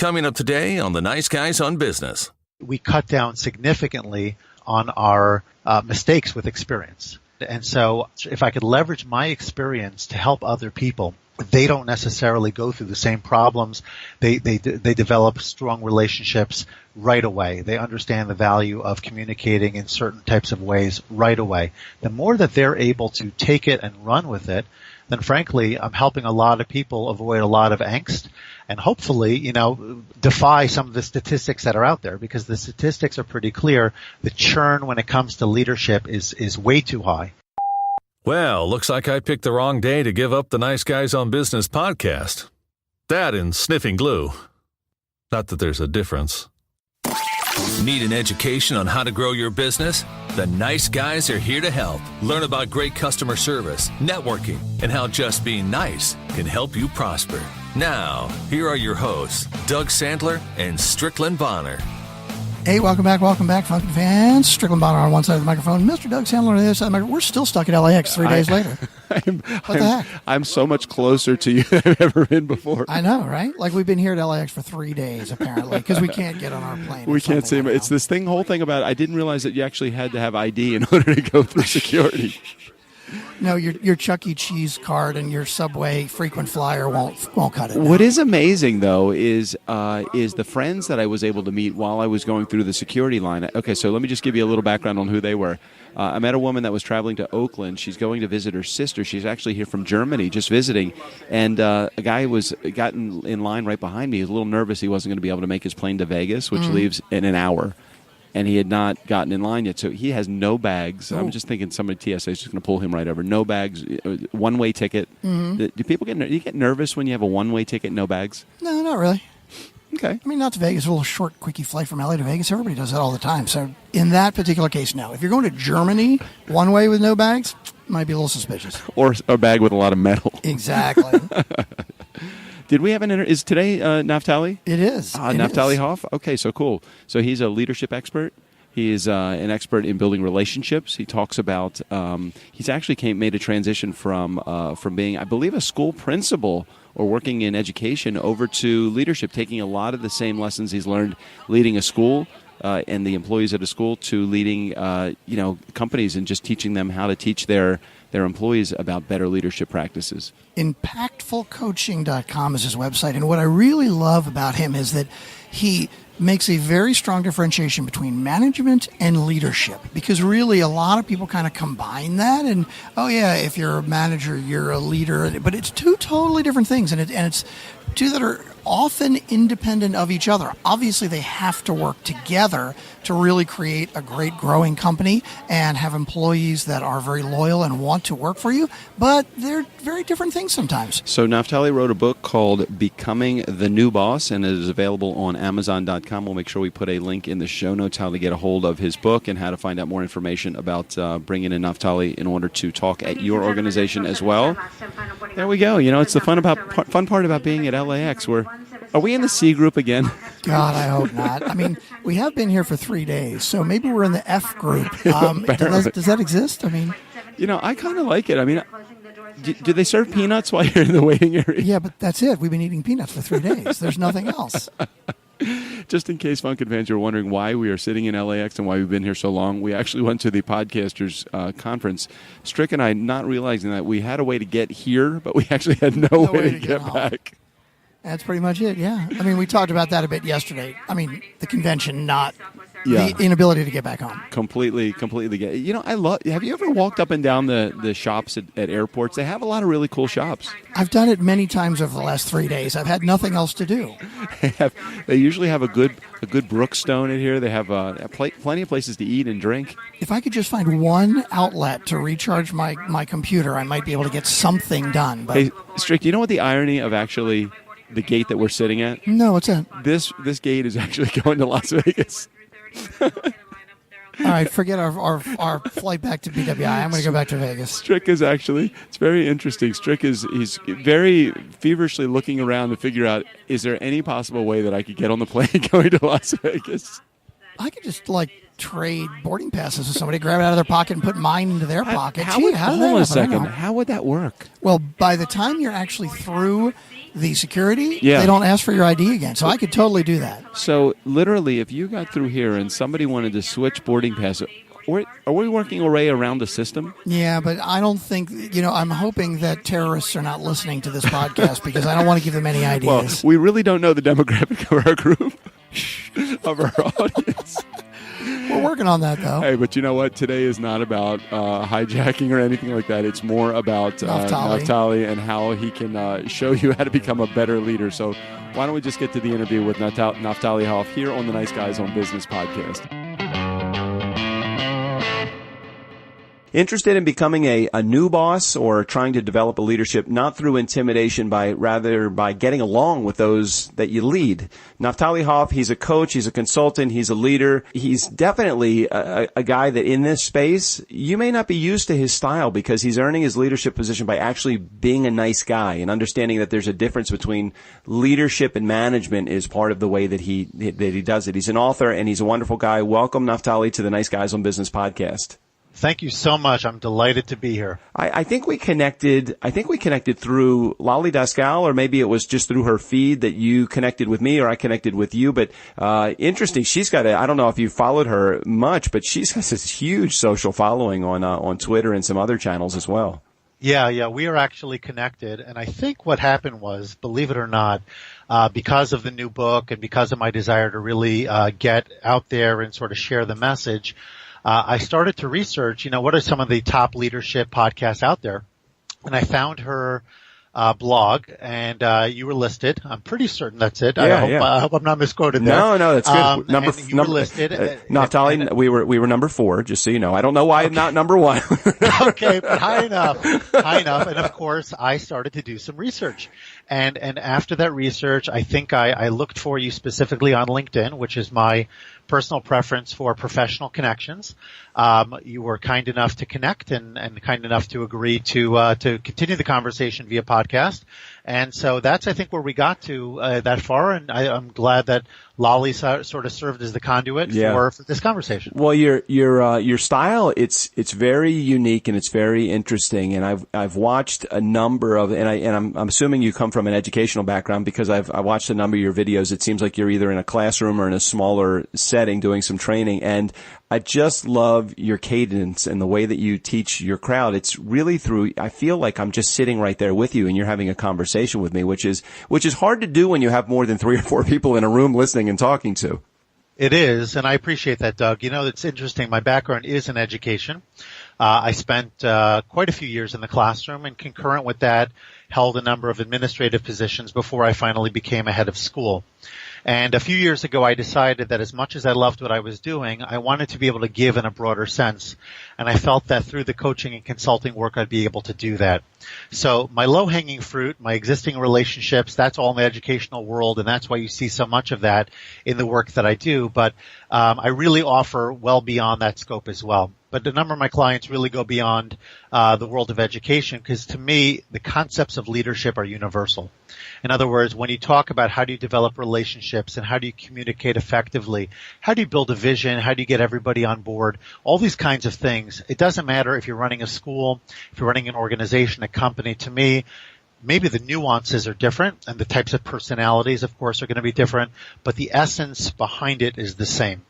Coming up today on the Nice Guys on Business. We cut down significantly on our mistakes with experience. And so if I could leverage my experience to help other people, they don't necessarily go through the same problems. They develop strong relationships right away. They understand the value of communicating in certain types of ways right away. The more that they're able to take it and run with it, then frankly, I'm helping a lot of people avoid a lot of angst and hopefully, defy some of the statistics that are out there, because the statistics are pretty clear. The churn when it comes to leadership is way too high. Well, looks like I picked the wrong day to give up the Nice Guys on Business podcast. That and sniffing glue. Not that there's a difference. Need an education on how to grow your business? The Nice Guys are here to help. Learn about great customer service, networking, and how just being nice can help you prosper. Now, here are your hosts, Doug Sandler and Strickland Bonner. Hey, welcome back, Funky fans. Strickland Bonner on one side of the microphone, Mr. Doug Sandler on the other side of the microphone. We're still stuck at LAX 3 days later. What the heck? I'm so much closer to you than I've ever been before. I know, right? Like we've been here at LAX for 3 days, apparently, because we can't get on our plane. We can't see him. It's this whole thing about, I didn't realize that you actually had to have ID in order to go through security. No, your Chuck E. Cheese card and your Subway frequent flyer won't cut it. What is amazing, though, is the friends that I was able to meet while I was going through the security line. Okay, so let me just give you a little background on who they were. I met a woman that was traveling to Oakland. She's going to visit her sister. She's actually here from Germany, just visiting. And a guy got in line right behind me. He was a little nervous he wasn't going to be able to make his plane to Vegas, which leaves in an hour. And he had not gotten in line yet, so he has no bags. I'm just thinking somebody TSA is just going to pull him right over. No bags, one-way ticket. Do people get nervous when you have a one-way ticket, no bags? No, not really. Okay. I mean, not to Vegas, a little short, quickie flight from LA to Vegas. Everybody does that all the time. So in that particular case, no. If you're going to Germany one way with no bags, might be a little suspicious. Or a bag with a lot of metal. Exactly. Did we have is today Naphtali? It is. Naphtali Hoff? Okay, so cool. So he's a leadership expert. He is an expert in building relationships. He talks about, he's actually made a transition from being, I believe, a school principal or working in education over to leadership, taking a lot of the same lessons he's learned leading a school and the employees at a school to leading companies and just teaching them how to teach their employees about better leadership practices. Impactfulcoaching.com is his website, and what I really love about him is that he makes a very strong differentiation between management and leadership, because really a lot of people kind of combine that, and if you're a manager, you're a leader, but it's two totally different things, and it's two that are often independent of each other. Obviously, they have to work together to really create a great growing company and have employees that are very loyal and want to work for you, but they're very different things sometimes. So Naftali wrote a book called Becoming the New Boss, and it is available on Amazon.com. We'll make sure we put a link in the show notes how to get a hold of his book and how to find out more information about bringing in Naftali in order to talk at your organization as well. There we go. It's the fun part about being at LAX. Are we in the C group again? God, I hope not. I mean, we have been here for 3 days, so maybe we're in the F group. Does that exist? I mean, I kind of like it. I mean, do they serve peanuts while you're in the waiting area? Yeah, but that's it. We've been eating peanuts for 3 days. There's nothing else. Just in case Funkin' fans are wondering why we are sitting in LAX and why we've been here so long, we actually went to the podcasters conference. Strick and I, not realizing that we had a way to get here, but we actually had no way to get back. That's pretty much it, yeah. I mean, we talked about that a bit yesterday. I mean, the convention, not the inability to get back home. Completely. Have you ever walked up and down the shops at airports? They have a lot of really cool shops. I've done it many times over the last 3 days. I've had nothing else to do. They usually have a good Brookstone in here. They have plenty of places to eat and drink. If I could just find one outlet to recharge my computer, I might be able to get something done. But hey, Strick, do you know what the irony of actually the gate that we're sitting at? No, what's that? This gate is actually going to Las Vegas. All right, forget our flight back to BWI. I'm going to go back to Vegas. Strick is it's very interesting. Strick he's very feverishly looking around to figure out, is there any possible way that I could get on the plane going to Las Vegas? I could just trade boarding passes with somebody, grab it out of their pocket and put mine into their pocket. Hold on a second. How would that work? Well, by the time you're actually through the security, Yeah. they don't ask for your ID again. So I could totally do that. So literally, if you got through here and somebody wanted to switch boarding pass, are we working our way around the system? Yeah, but I don't think, I'm hoping that terrorists are not listening to this podcast because I don't want to give them any ideas. Well, we really don't know the demographic of our group, of our audience. We're working on that, though. Hey, but you know what? Today is not about hijacking or anything like that. It's more about Naftali and how he can show you how to become a better leader. So why don't we just get to the interview with Naftali Hoff here on the Nice Guys on Business podcast. Interested in becoming a new boss or trying to develop a leadership not through intimidation, rather by getting along with those that you lead? Naftali Hoff, he's a coach, he's a consultant, he's a leader. He's definitely a guy that in this space, you may not be used to his style because he's earning his leadership position by actually being a nice guy and understanding that there's a difference between leadership and management is part of the way that he does it. He's an author and he's a wonderful guy. Welcome, Naftali, to the Nice Guys on Business podcast. Thank you so much. I'm delighted to be here. I think we connected through Lolly Daskal, or maybe it was just through her feed that you connected with me or I connected with you. But interesting. She's got I don't know if you followed her much, but she's got this huge social following on Twitter and some other channels as well. Yeah, we are actually connected. And I think what happened was, believe it or not, because of the new book and because of my desire to really get out there and sort of share the message, I started to research, what are some of the top leadership podcasts out there? And I found her blog, and you were listed. I'm pretty certain that's it. I hope I'm not misquoted there. No, that's good. You were listed. Naftali, we were number 4, just so you know. I don't know why I'm not number 1. Okay, but high enough. And of course, I started to do some research. And after that research, I think I looked for you specifically on LinkedIn, which is my personal preference for professional connections. You were kind enough to connect and kind enough to agree to continue the conversation via podcast. And so that's, I think, where we got to that far. And I'm glad that Lolly sort of served as the conduit for this conversation. Well, your style, it's very unique and it's very interesting. And I've watched a number of, and I'm assuming you come from an educational background because I watched a number of your videos. It seems like you're either in a classroom or in a smaller setting doing some training. And I just love your cadence and the way that you teach your crowd. It's really I feel like I'm just sitting right there with you and you're having a conversation with me, which is hard to do when you have more than 3 or 4 people in a room listening and talking to. It is, and I appreciate that, Doug. It's interesting. My background is in education. I spent quite a few years in the classroom, and concurrent with that, held a number of administrative positions before I finally became a head of school. And a few years ago, I decided that as much as I loved what I was doing, I wanted to be able to give in a broader sense. And I felt that through the coaching and consulting work, I'd be able to do that. So my low-hanging fruit, my existing relationships, that's all in the educational world, and that's why you see so much of that in the work that I do. But I really offer well beyond that scope as well. But a number of my clients really go beyond the world of education because to me, the concepts of leadership are universal. In other words, when you talk about how do you develop relationships and how do you communicate effectively, how do you build a vision, how do you get everybody on board, all these kinds of things, it doesn't matter if you're running a school, if you're running an organization, a company. To me, maybe the nuances are different and the types of personalities, of course, are going to be different, but the essence behind it is the same.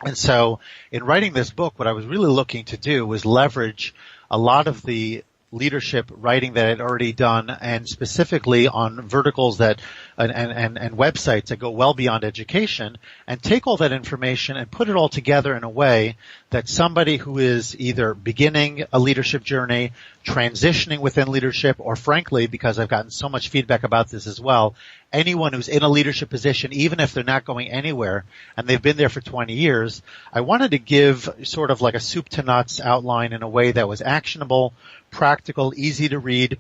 And so in writing this book, what I was really looking to do was leverage a lot of the leadership writing that I'd already done, and specifically on verticals that and websites that go well beyond education, and take all that information and put it all together in a way that somebody who is either beginning a leadership journey, transitioning within leadership, or frankly, because I've gotten so much feedback about this as well, anyone who's in a leadership position, even if they're not going anywhere and they've been there for 20 years, I wanted to give sort of like a soup to nuts outline in a way that was actionable, practical, easy to read,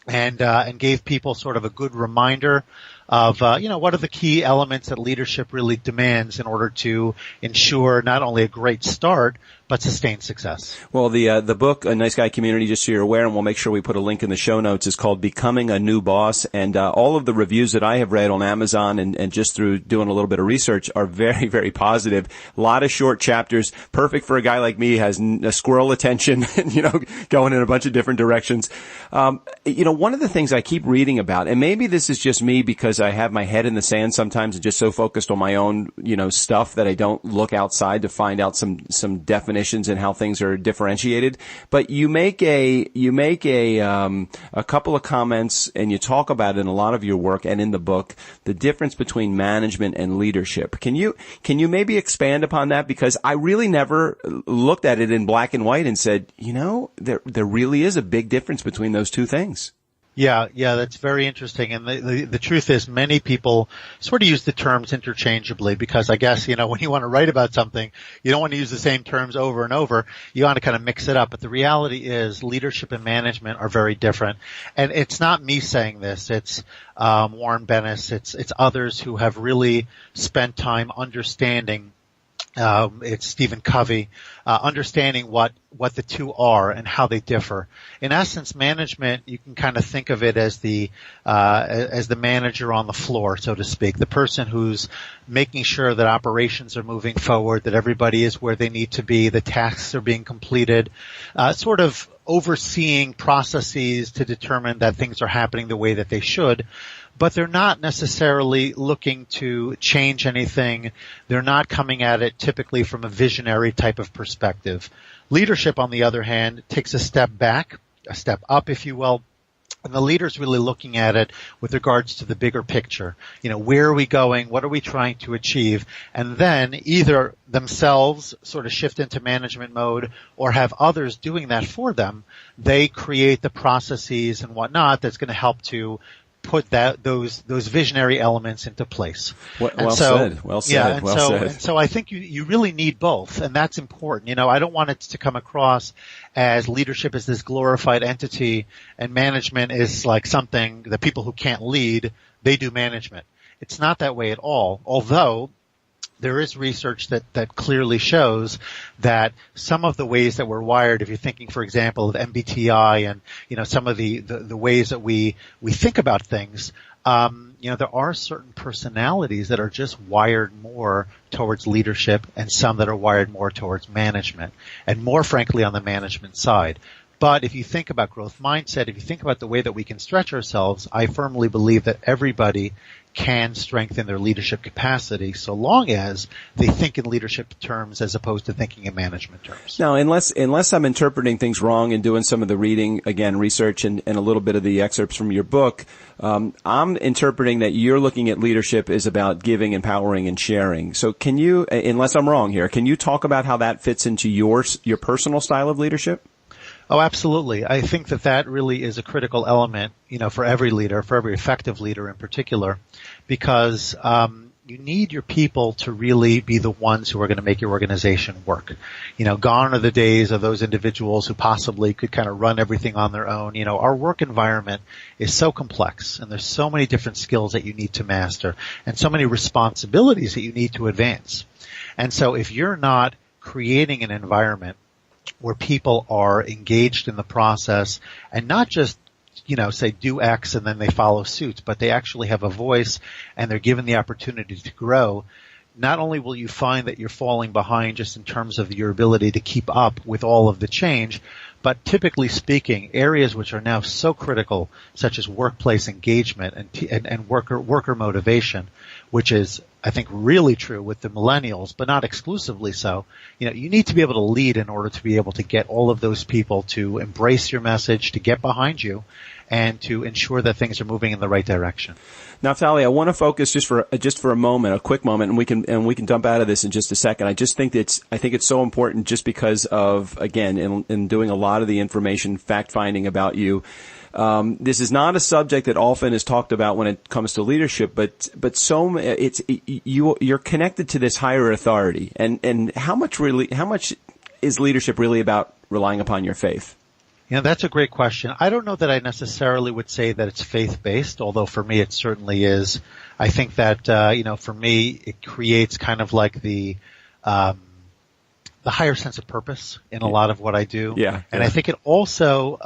and gave people sort of a good reminder of, what are the key elements that leadership really demands in order to ensure not only a great start, but sustained success. Well, the book, A Nice Guy Community, just so you're aware, and we'll make sure we put a link in the show notes, is called Becoming a New Boss. And all of the reviews that I have read on Amazon and just through doing a little bit of research are very, very positive. A lot of short chapters, perfect for a guy like me, has a squirrel attention, going in a bunch of different directions. One of the things I keep reading about, and maybe this is just me because I have my head in the sand sometimes and just so focused on my own, stuff that I don't look outside to find out some definitions and how things are differentiated. But you make a couple of comments, and you talk about it in a lot of your work and in the book, the difference between management and leadership. Can you maybe expand upon that? Because I really never looked at it in black and white and said, there really is a big difference between those two things. Yeah, that's very interesting. And the truth is many people sort of use the terms interchangeably because I guess, when you want to write about something, you don't want to use the same terms over and over. You want to kind of mix it up. But the reality is leadership and management are very different. And it's not me saying this. It's Warren Bennis. It's others who have really spent time understanding. It's Stephen Covey, understanding what the two are and how they differ. In essence, management, you can kind of think of it as the manager on the floor, so to speak, the person who's making sure that operations are moving forward, that everybody is where they need to be, the tasks are being completed, sort of overseeing processes to determine that things are happening the way that they should. But they're not necessarily looking to change anything. They're not coming at it typically from a visionary type of perspective. Leadership, on the other hand, takes a step back, a step up, if you will. And the leader's really looking at it with regards to the bigger picture. Where are we going? What are we trying to achieve? And then either themselves sort of shift into management mode or have others doing that for them. They create the processes and whatnot that's going to help to put those visionary elements into place. Well said. Yeah, and so I think you really need both, and that's important. I don't want it to come across as leadership is this glorified entity and management is like something that people who can't lead, they do management. It's not that way at all, although there is research that clearly shows that some of the ways that we're wired, if you're thinking, for example, of MBTI and, some of the ways that we think about things, there are certain personalities that are just wired more towards leadership and some that are wired more towards management and more, frankly, on the management side. But if you think about growth mindset, if you think about the way that we can stretch ourselves, I firmly believe that everybody can strengthen their leadership capacity so long as they think in leadership terms as opposed to thinking in management terms. Now, unless I'm interpreting things wrong and doing some of the reading, again, research and a little bit of the excerpts from your book, I'm interpreting that you're looking at leadership is about giving, empowering, and sharing. So can you, unless I'm wrong here, can you talk about how that fits into your personal style of leadership? Oh, absolutely. I think that really is a critical element, for every leader, for every effective leader in particular, because you need your people to really be the ones who are going to make your organization work. Gone are the days of those individuals who possibly could kind of run everything on their own. Our work environment is so complex, and there's so many different skills that you need to master and so many responsibilities that you need to advance. And so if you're not creating an environment where people are engaged in the process and not just, say do X and then they follow suit, but they actually have a voice and they're given the opportunity to grow, not only will you find that you're falling behind just in terms of your ability to keep up with all of the change, but typically speaking, areas which are now so critical, such as workplace engagement and worker motivation, which is, I think, really true with the millennials, but not exclusively so. You need to be able to lead in order to be able to get all of those people to embrace your message, to get behind you, and to ensure that things are moving in the right direction. Naftali, I want to focus just for a moment, a quick moment, and we can dump out of this in just a second. I think it's so important just because of, again, in doing a lot of the information fact finding about you. This is not a subject that often is talked about when it comes to leadership, but you're connected to this higher authority, and how much is leadership really about relying upon your faith? That's a great question. I don't know that I necessarily would say that it's faith-based, although for me it certainly is. I think that, for me, it creates kind of like the higher sense of purpose in a lot of what I do. Yeah. And I think it also,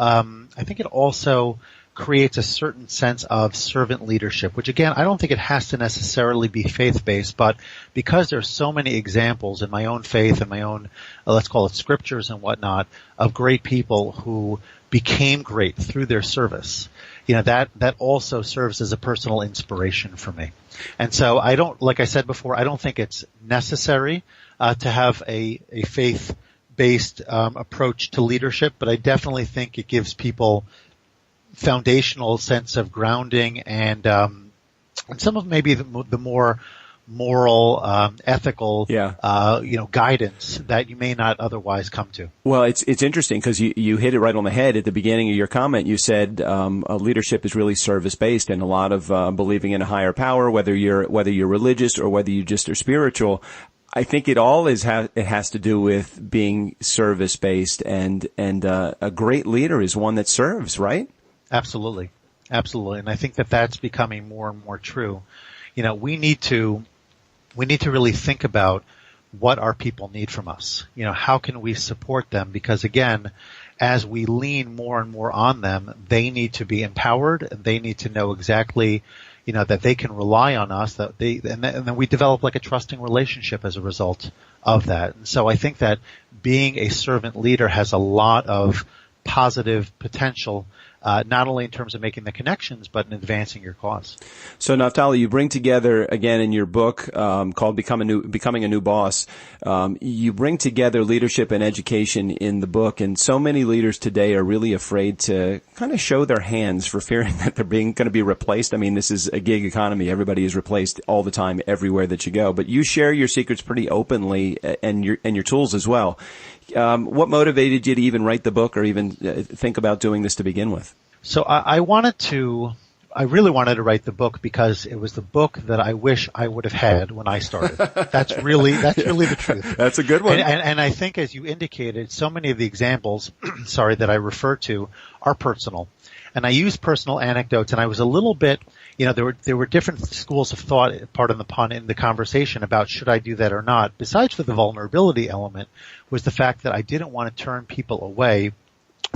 creates a certain sense of servant leadership, which again, I don't think it has to necessarily be faith-based, but because there's so many examples in my own faith and my own, let's call it scriptures and whatnot, of great people who became great through their service, that also serves as a personal inspiration for me. And so like I said before, I don't think it's necessary to have a faith-based approach to leadership, but I definitely think it gives people foundational sense of grounding and some of maybe the more moral, ethical, guidance that you may not otherwise come to. Well, it's interesting because you hit it right on the head at the beginning of your comment. You said leadership is really service based, and a lot of believing in a higher power, whether you're religious or whether you just are spiritual. I think it all it has to do with being service based, and a great leader is one that serves, right? Absolutely. And I think that that's becoming more and more true. We need to really think about what our people need from us. How can we support them? Because again, as we lean more and more on them, they need to be empowered, and they need to know exactly, that they can rely on us, and then we develop like a trusting relationship as a result of that. And so I think that being a servant leader has a lot of positive potential, not only in terms of making the connections, but in advancing your cause. So, Naftali, you bring together, again, in your book called Becoming a New Boss, you bring together leadership and education in the book, and so many leaders today are really afraid to kind of show their hands for fearing that they're going to be replaced. I mean, this is a gig economy. Everybody is replaced all the time, everywhere that you go. But you share your secrets pretty openly, and your tools as well. What motivated you to even write the book or even think about doing this to begin with? So I really wanted to write the book because it was the book that I wish I would have had when I started. That's really the truth. That's a good one. And I think, as you indicated, so many of the examples, that I refer to are personal. And I use personal anecdotes, and I was a little bit, there were different schools of thought, pardon the pun, in the conversation about should I do that or not. Besides for the vulnerability element, was the fact that I didn't want to turn people away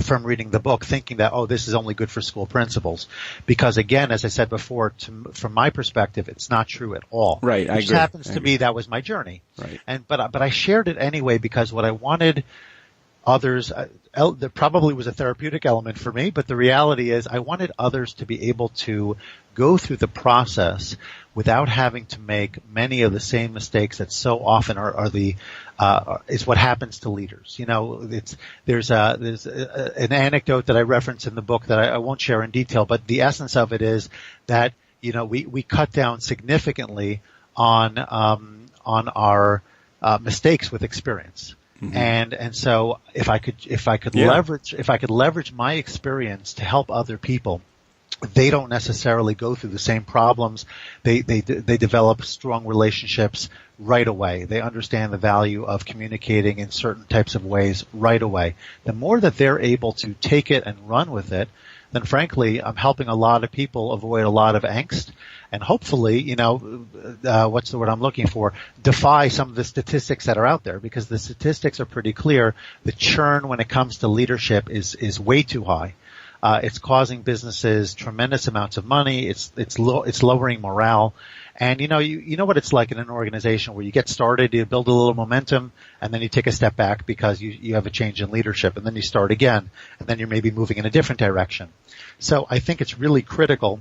from reading the book thinking that, this is only good for school principals. Because again, as I said before, from my perspective, it's not true at all. Right, I agree. Which happens to be that was my journey. Right. But I shared it anyway because what I wanted others, there probably was a therapeutic element for me, but the reality is I wanted others to be able to go through the process without having to make many of the same mistakes that so often is what happens to leaders. There's an anecdote that I reference in the book that I won't share in detail, but the essence of it is that, we cut down significantly on our mistakes with experience. Mm-hmm. And so if I could leverage my experience to help other people, they don't necessarily go through the same problems. They develop strong relationships right away. They understand the value of communicating in certain types of ways right away. The more that they're able to take it and run with it, then frankly, I'm helping a lot of people avoid a lot of angst and hopefully, what's the word I'm looking for? Defy some of the statistics that are out there, because the statistics are pretty clear. The churn when it comes to leadership is way too high. It's causing businesses tremendous amounts of money. It's lowering morale. And you know what it's like in an organization where you get started, you build a little momentum, and then you take a step back because you have a change in leadership, and then you start again, and then you're maybe moving in a different direction. So I think it's really critical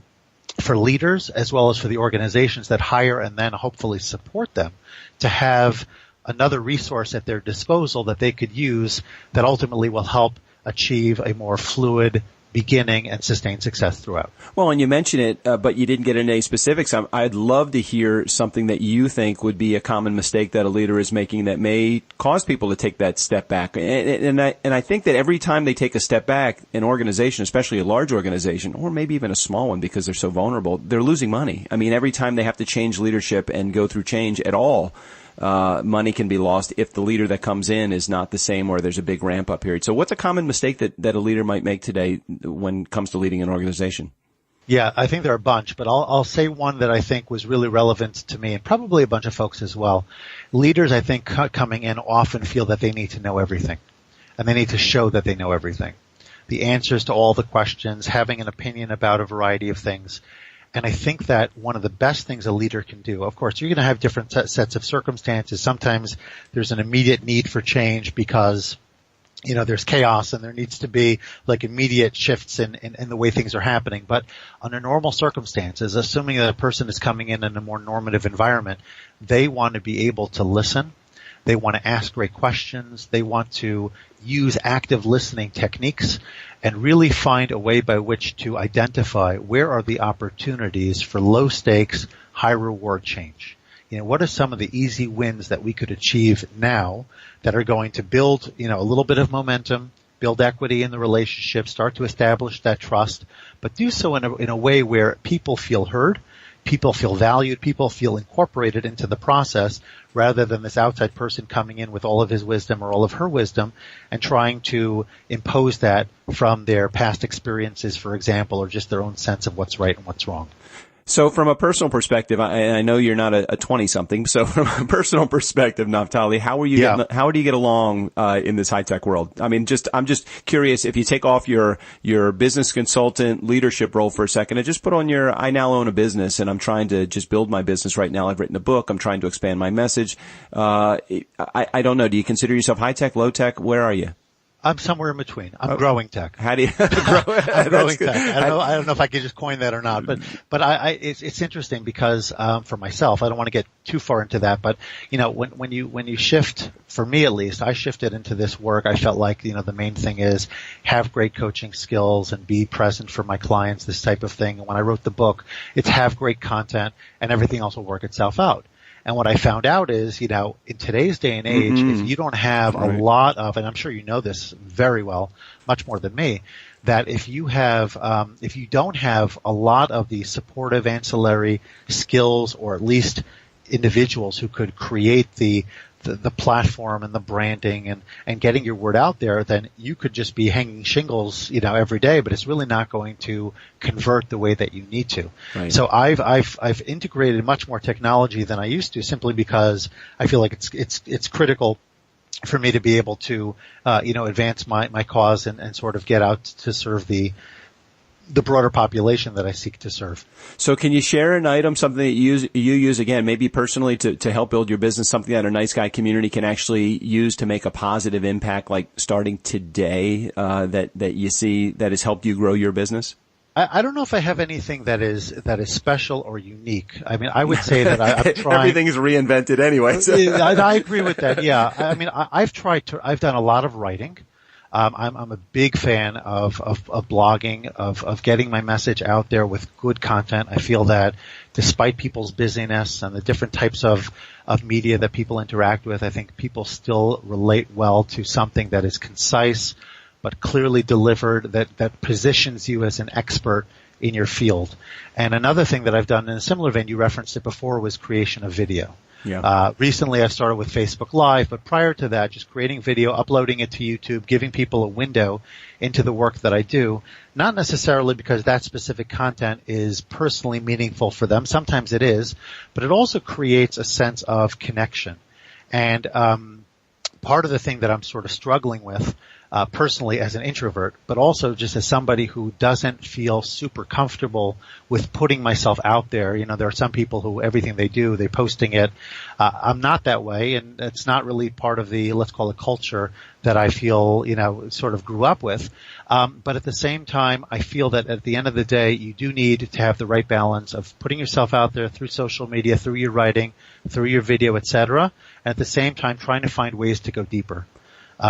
for leaders as well as for the organizations that hire and then hopefully support them to have another resource at their disposal that they could use that ultimately will help achieve a more fluid beginning and sustained success throughout. Well, and you mentioned it, but you didn't get into any specifics. I'd love to hear something that you think would be a common mistake that a leader is making that may cause people to take that step back. And I think that every time they take a step back, an organization, especially a large organization, or maybe even a small one because they're so vulnerable, they're losing money. I mean, every time they have to change leadership and go through change at all, money can be lost if the leader that comes in is not the same or there's a big ramp-up period. So what's a common mistake that a leader might make today when it comes to leading an organization? Yeah, I think there are a bunch, but I'll say one that I think was really relevant to me and probably a bunch of folks as well. Leaders, I think, coming in often feel that they need to know everything, and they need to show that they know everything. The answers to all the questions, having an opinion about a variety of things. And I think that one of the best things a leader can do, of course, you're going to have different sets of circumstances. Sometimes there's an immediate need for change because there's chaos and there needs to be like immediate shifts in the way things are happening. But under normal circumstances, assuming that a person is coming in a more normative environment, they want to be able to listen. They want to ask great questions. They want to use active listening techniques and really find a way by which to identify where are the opportunities for low stakes, high reward change. What are some of the easy wins that we could achieve now that are going to build, a little bit of momentum, build equity in the relationship, start to establish that trust, but do so in a way where people feel heard, people feel valued, people feel incorporated into the process rather than this outside person coming in with all of his wisdom or all of her wisdom and trying to impose that from their past experiences, for example, or just their own sense of what's right and what's wrong. So from a personal perspective, I know you're not a 20-something, so from a personal perspective, Naftali, how do you get along in this high-tech world? I mean, I'm just curious, if you take off your business consultant leadership role for a second and just put on I now own a business and I'm trying to just build my business right now. I've written a book. I'm trying to expand my message. I don't know. Do you consider yourself high-tech, low-tech? Where are you? I'm somewhere in between. I'm growing tech. How do you I'm growing tech. I don't know if I could just coin that or not, but it's interesting because, for myself, I don't want to get too far into that, but, when you shift, for me at least, I shifted into this work, I felt like, the main thing is have great coaching skills and be present for my clients, this type of thing. And when I wrote the book, it's have great content and everything else will work itself out. And what I found out is, in today's day and age, if you don't have a lot of, and I'm sure you know this very well, much more than me, that if you don't have a lot of the supportive ancillary skills or at least individuals who could create the platform and the branding and getting your word out there, then you could just be hanging shingles, every day, but it's really not going to convert the way that you need to. Right. So I've integrated much more technology than I used to simply because I feel like it's critical for me to be able to, advance my cause and sort of get out to serve the broader population that I seek to serve. So can you share an item, something that you use again, maybe personally to help build your business, something that our Nice Guy community can actually use to make a positive impact, like starting today, that you see that has helped you grow your business? I don't know if I have anything that is special or unique. I mean, I would say that I'm trying. Everything is reinvented anyway. So. I agree with that. Yeah. I mean, I've done a lot of writing. I'm a big fan of blogging, of getting my message out there with good content. I feel that despite people's busyness and the different types of media that people interact with, I think people still relate well to something that is concise, but clearly delivered, that positions you as an expert in your field. And another thing that I've done in a similar vein, you referenced it before, was creation of video. Yeah. Recently I started with Facebook Live, but prior to that, just creating video, uploading it to YouTube, giving people a window into the work that I do, not necessarily because that specific content is personally meaningful for them. Sometimes it is, but it also creates a sense of connection. And part of the thing that I'm sort of struggling with personally as an introvert, but also just as somebody who doesn't feel super comfortable with putting myself out there. There are some people who everything they do, they're posting it. I'm not that way, and it's not really part of the, let's call it, culture that I feel, sort of grew up with. But at the same time, I feel that at the end of the day, you do need to have the right balance of putting yourself out there through social media, through your writing, through your video, etc., and at the same time trying to find ways to go deeper.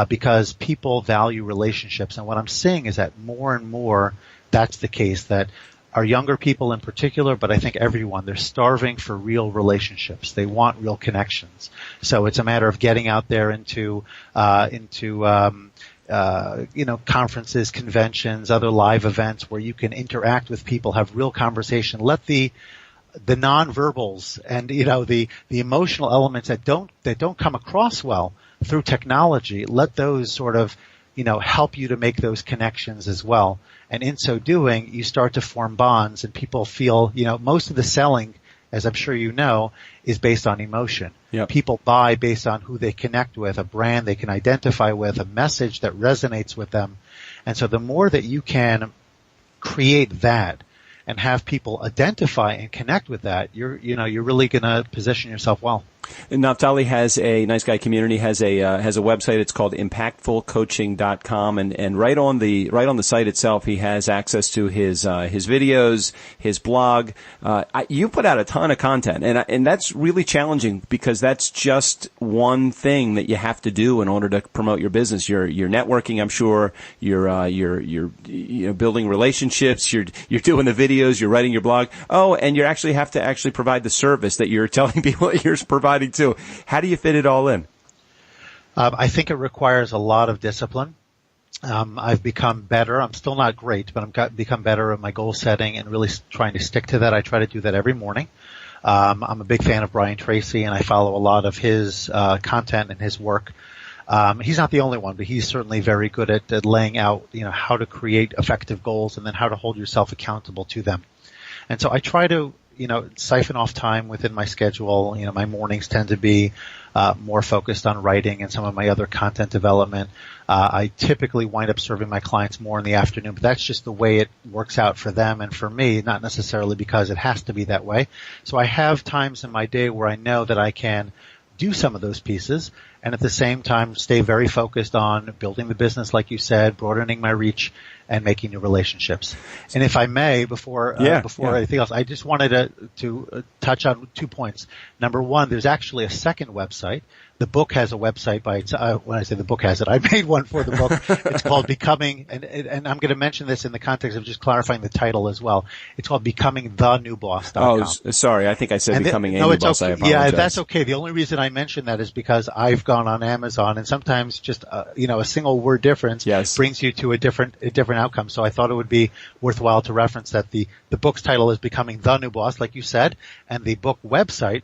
Because people value relationships. And what I'm seeing is that more and more that's the case, that our younger people in particular, but I think everyone, they're starving for real relationships. They want real connections. So it's a matter of getting out there into conferences, conventions, other live events where you can interact with people, have real conversation. Let the the nonverbals and, the emotional elements that don't come across well through technology, let those sort of, help you to make those connections as well. And in so doing, you start to form bonds, and people feel, most of the selling, as I'm sure you know, is based on emotion. Yep. People buy based on who they connect with, a brand they can identify with, a message that resonates with them. And so the more that you can create that and have people identify and connect with that, you're really going to position yourself well. And Naftali has a Nice Guy Community has a website. It's called impactfulcoaching.com, and right on the site itself, he has access to his videos, his blog. You put out a ton of content, and that's really challenging because that's just one thing that you have to do in order to promote your business. You're networking, I'm sure. You're building relationships. You're doing the videos. You're writing your blog. Oh, and you actually have to provide the service that you're telling people that you're providing too. How do you fit it all in? I think it requires a lot of discipline. I've become better. I'm still not great, but I've become better at my goal setting and really trying to stick to that. I try to do that every morning. I'm a big fan of Brian Tracy, and I follow a lot of his content and his work. He's not the only one, but he's certainly very good at laying out, how to create effective goals and then how to hold yourself accountable to them. And so I try to siphon off time within my schedule. My mornings tend to be more focused on writing and some of my other content development. I typically wind up serving my clients more in the afternoon, but that's just the way it works out for them and for me, not necessarily because it has to be that way. So I have times in my day where I know that I can do some of those pieces and at the same time stay very focused on building the business, like you said, broadening my reach and making new relationships. And if I may, before anything else, I just wanted to touch on 2 points. Number one, there's actually a second website. The book has a website by when I say the book has it, I made one for the book. It's called Becoming, and I'm going to mention this in the context of just clarifying the title as well. It's called BecomingTheNewBoss.com. Oh, sorry. I think I said Becoming a New Boss. Okay. I apologize. Yeah, that's okay. The only reason I mention that is because I've gone on Amazon, and sometimes just a single word difference brings you to a different outcome. So I thought it would be worthwhile to reference that the book's title is Becoming the New Boss, like you said, and the book website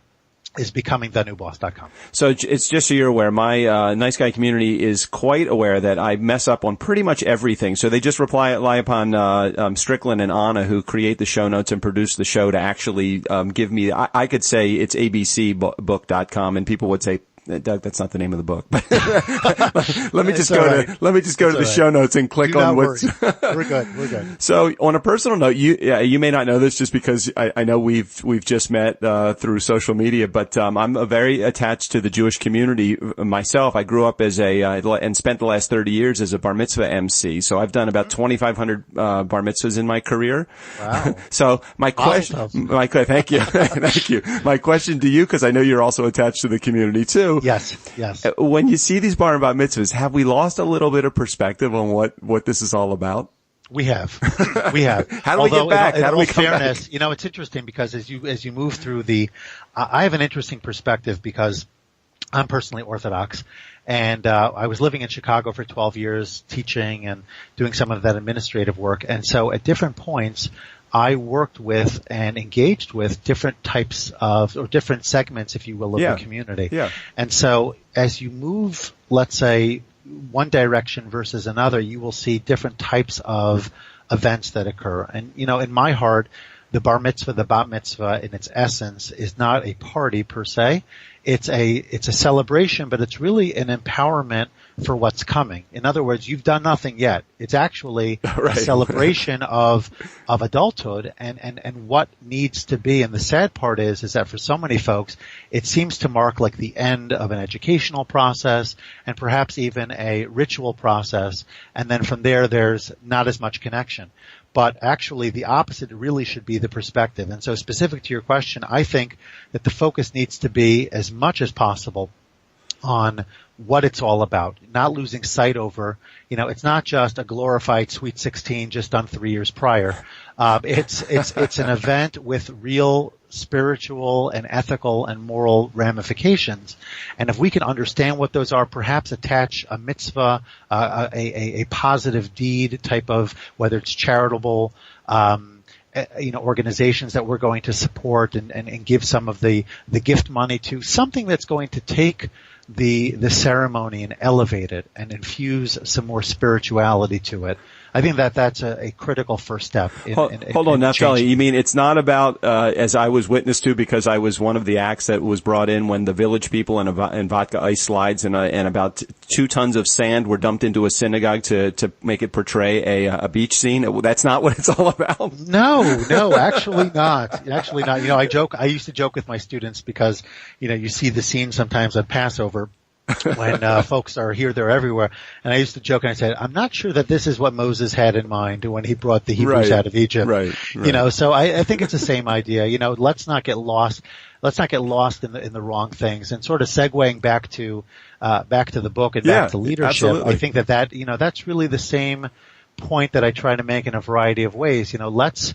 is BecomingTheNewBoss.com. So it's just so you're aware, my Nice Guy Community is quite aware that I mess up on pretty much everything. So they just rely upon Strickland and Anna, who create the show notes and produce the show, to actually give me. I could say it's abcbook.com, and people would say, Doug, that's not the name of the book. let me just go to the show notes and click on what's. We're good. So, on a personal note, you may not know this just because I know we've just met through social media, but I'm very attached to the Jewish community myself. I grew up as and spent the last 30 years as a bar mitzvah MC. So I've done about 2,500 bar mitzvahs in my career. Wow. So thank you. My question to you, because I know you're also attached to the community too. Yes. When you see these bar and bat mitzvahs, have we lost a little bit of perspective on what this is all about? We have. How do we get back? How do we come fairness, back? It's interesting because as you move through I have an interesting perspective because I'm personally Orthodox, and I was living in Chicago for 12 years, teaching and doing some of that administrative work. And so at different points, I worked with and engaged with different types of, or different segments, if you will, of the community. Yeah. And so as you move, let's say, one direction versus another, you will see different types of events that occur. And, in my heart, the bar mitzvah, the bat mitzvah, in its essence, is not a party per se. It's a celebration, but it's really an empowerment for what's coming. In other words, you've done nothing yet. It's actually a celebration of adulthood and what needs to be. And the sad part is that for so many folks, it seems to mark like the end of an educational process and perhaps even a ritual process. And then from there's not as much connection. But actually the opposite really should be the perspective. And so specific to your question, I think that the focus needs to be as much as possible on what it's all about, not losing sight over, it's not just a glorified Sweet 16 just done 3 years prior. It's an event with real spiritual and ethical and moral ramifications. And if we can understand what those are, perhaps attach a mitzvah, a positive deed type of, whether it's charitable, organizations that we're going to support and give some of the gift money to, something that's going to take the ceremony and elevate it and infuse some more spirituality to it. I think that's a critical first step. Hold on, Naftali. You mean it's not about, as I was witness to, because I was one of the acts that was brought in when the Village People and vodka ice slides and about 2 tons of sand were dumped into a synagogue to make it portray a beach scene? That's not what it's all about? No, actually not. Actually not. I used to joke with my students because, you see the scene sometimes on Passover when folks are here, there, everywhere. And I used to joke and I said, I'm not sure that this is what Moses had in mind when he brought the Hebrews out of Egypt. Right. So I think it's the same idea. Let's not get lost. Let's not get lost in the wrong things. And sort of segueing back to the book and back to leadership. Absolutely. I think that's really the same point that I try to make in a variety of ways. Let's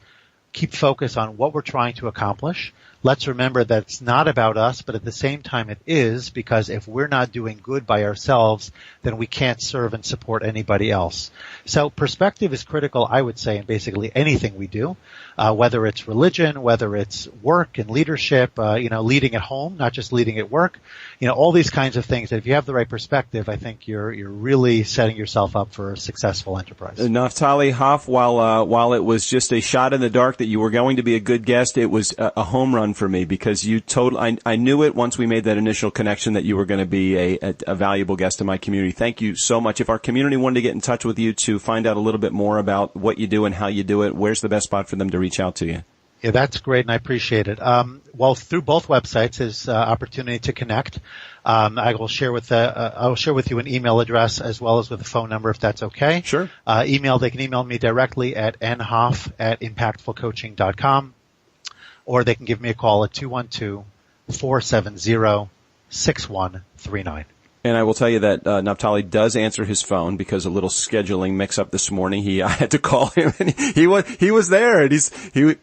keep focus on what we're trying to accomplish. Let's remember that it's not about us, but at the same time it is, because if we're not doing good by ourselves, then we can't serve and support anybody else. So perspective is critical, I would say, in basically anything we do, whether it's religion, whether it's work and leadership, leading at home, not just leading at work, all these kinds of things. If you have the right perspective, I think you're really setting yourself up for a successful enterprise. Naftali Hoff, while it was just a shot in the dark that you were going to be a good guest, it was a home run for me, because I knew it once we made that initial connection that you were going to be a valuable guest in my community. Thank you so much. If our community wanted to get in touch with you to find out a little bit more about what you do and how you do it, where's the best spot for them to reach out to you? Yeah, that's great, and I appreciate it. Through both websites is opportunity to connect. I will share with you an email address as well as with a phone number, if that's okay. Sure. They can email me directly at nhoff@impactfulcoaching.com, or they can give me a call at 212-470-6139. And I will tell you that Naftali does answer his phone, because a little scheduling mix-up this morning. I had to call him, and he was there, and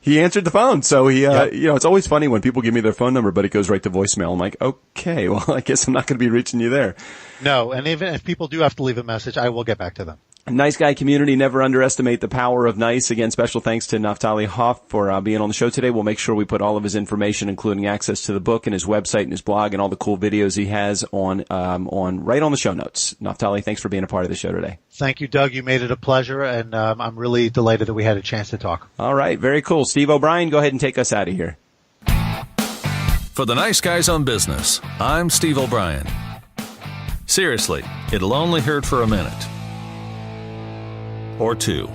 he answered the phone. So it's always funny when people give me their phone number, but it goes right to voicemail. I'm like, okay, well, I guess I'm not going to be reaching you there. No, and even if people do have to leave a message, I will get back to them. Nice guy community, never underestimate the power of nice. Again, special thanks to Naftali Hoff for being on the show today. We'll make sure we put all of his information, including access to the book and his website and his blog and all the cool videos he has on right on the show notes. Naftali, thanks for being a part of the show today. Thank you, Doug. You made it a pleasure, and I'm really delighted that we had a chance to talk. All right, very cool. Steve O'Brien, go ahead and take us out of here. For the Nice Guys on Business, I'm Steve O'Brien. Seriously, it'll only hurt for a minute. Or 2.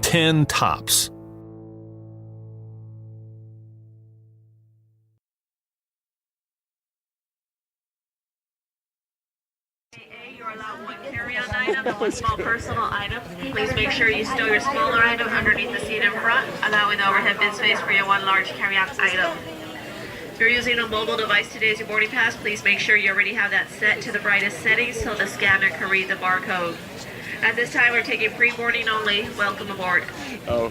10 tops. You're allowed one carry-on item and one small personal item. Please make sure you stow your smaller item underneath the seat in front, allowing overhead bin space for your one large carry-on item. If you're using a mobile device today as your boarding pass, please make sure you already have that set to the brightest settings so the scanner can read the barcode. At this time, we're taking pre-boarding only. Welcome aboard. Oh,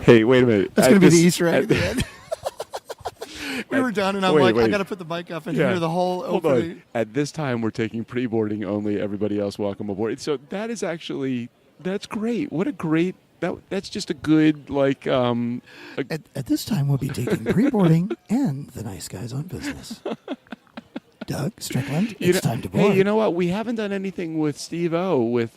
hey, wait a minute. That's going to be the Easter egg at the end. We were done, and I'm I got to put the mic up and hear the whole opening. On. At this time, we're taking pre-boarding only. Everybody else, welcome aboard. So that is that's great. What a great, that's just a good, At this time, we'll be taking pre-boarding and the Nice Guys on Business. Doug, Strickland, it's time to board. Hey, you know what? We haven't done anything with Steve-O with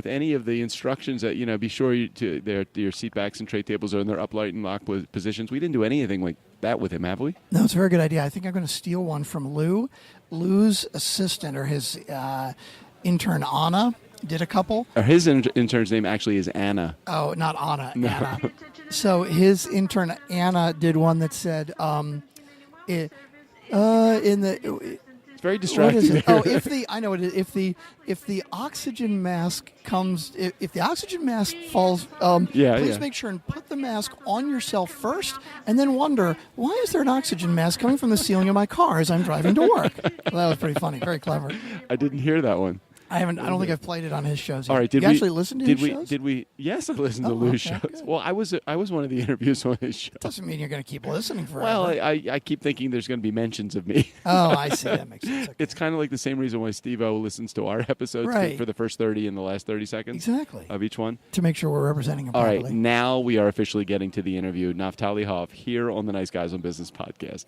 any of the instructions that, be sure your seat backs and tray tables are in their upright and lock positions. We didn't do anything like that with him, have we? No, it's a very good idea. I think I'm going to steal one from Lou. Lou's assistant, or his intern, Anna, did a couple. His intern's name actually is Anna. Oh, not Anna, no. Anna. So his intern, Anna, did one that said, it's very distracting. What is it? I know it is. If the oxygen mask if the oxygen mask falls, please make sure and put the mask on yourself first, and then wonder, why is there an oxygen mask coming from the ceiling of my car as I'm driving to work? Well, that was pretty funny, very clever. I didn't hear that one. I haven't. I don't think I've played it on his shows yet. All right, you actually listen to his shows? Did we? Yes, I listened to Lou's okay, shows. good. Well, I was one of the interviews on his show. Doesn't mean you're going to keep listening forever. Well, I keep thinking there's going to be mentions of me. Oh, I see. That makes sense. Okay. It's kind of like the same reason why Steve-O listens to our episodes Right. for the first 30 and the last 30 seconds Exactly. of each one. To make sure we're representing him All properly. right, now we are officially getting to the interview. Naphtali Hoff here on the Nice Guys on Business podcast.